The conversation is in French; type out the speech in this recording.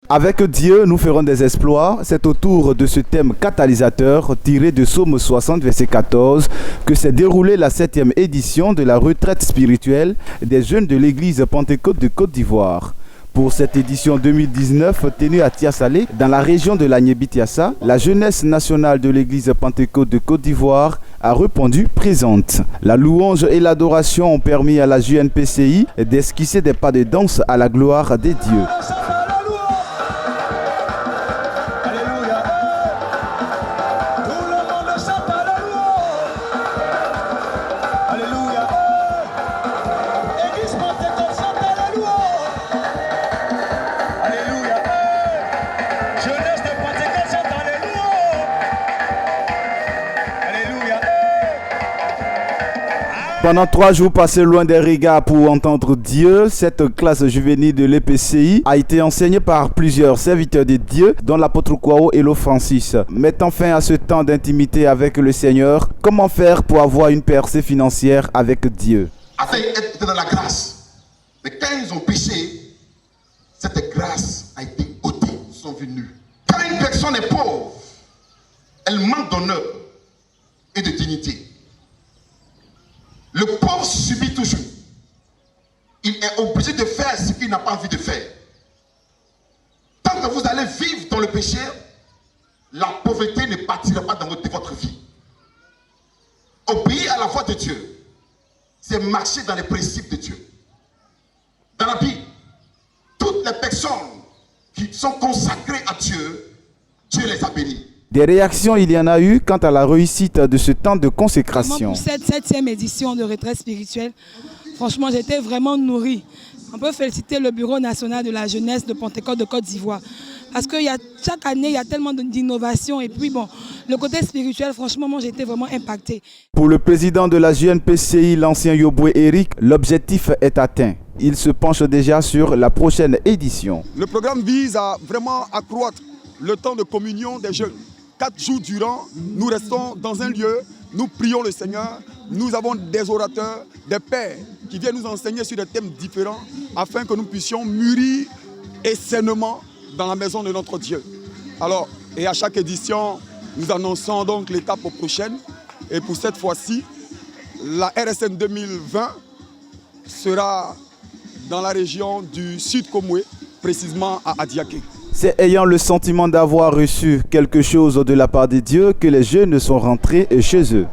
Avec Dieu, nous ferons des exploits. C'est autour de ce thème catalysateur tiré de Psaume 60, verset 14, que s'est déroulée la 7e édition de la retraite spirituelle des jeunes de l'église Pentecôte de Côte d'Ivoire. Pour cette édition 2019 tenue à Tiassalé, dans la région de l'Agnébitiassa, la jeunesse nationale de l'église Pentecôte de Côte d'Ivoire a répondu présente. La louange et l'adoration ont permis à la JNPCI d'esquisser des pas de danse à la gloire des dieux. Pendant 3 jours passés loin des regards pour entendre Dieu, cette classe juvénile de l'EPCI a été enseignée par plusieurs serviteurs de Dieu, dont l'apôtre Kwao et Francis. Mettant fin à ce temps d'intimité avec le Seigneur, comment faire pour avoir une percée financière avec Dieu? Avant, ils étaient dans la grâce. Mais quand ils ont péché, cette grâce a été ôtée, ils sont venus. Quand une personne est pauvre, elle manque d'honneur et de dignité. Le pauvre subit toujours. Il est obligé de faire ce qu'il n'a pas envie de faire. Tant que vous allez vivre dans le péché, la pauvreté ne partira pas dans votre vie. Obéir à la voix de Dieu, c'est marcher dans les principes de Dieu. Dans la Bible, toutes les personnes qui sont consacrées à Dieu, Dieu les a bénies. Des réactions, il y en a eu quant à la réussite de ce temps de consécration. Pour cette 7e édition de retraite spirituelle, franchement, j'étais vraiment nourrie. On peut féliciter le Bureau national de la jeunesse de Pentecôte de Côte d'Ivoire. Parce que chaque année, il y a tellement d'innovations. Et puis, bon, le côté spirituel, franchement, moi, j'ai été vraiment impactée. Pour le président de la JNPCI, l'ancien Yoboué Eric, l'objectif est atteint. Il se penche déjà sur la prochaine édition. Le programme vise à vraiment accroître le temps de communion des jeunes. 4 jours durant, nous restons dans un lieu, nous prions le Seigneur, nous avons des orateurs, des pères qui viennent nous enseigner sur des thèmes différents afin que nous puissions mûrir et sainement dans la maison de notre Dieu. Alors, et à chaque édition, nous annonçons donc l'étape prochaine. Et pour cette fois-ci, la RSN 2020 sera dans la région du Sud Komoué, précisément à Adiaké. C'est ayant le sentiment d'avoir reçu quelque chose de la part de Dieu que les jeunes sont rentrés chez eux.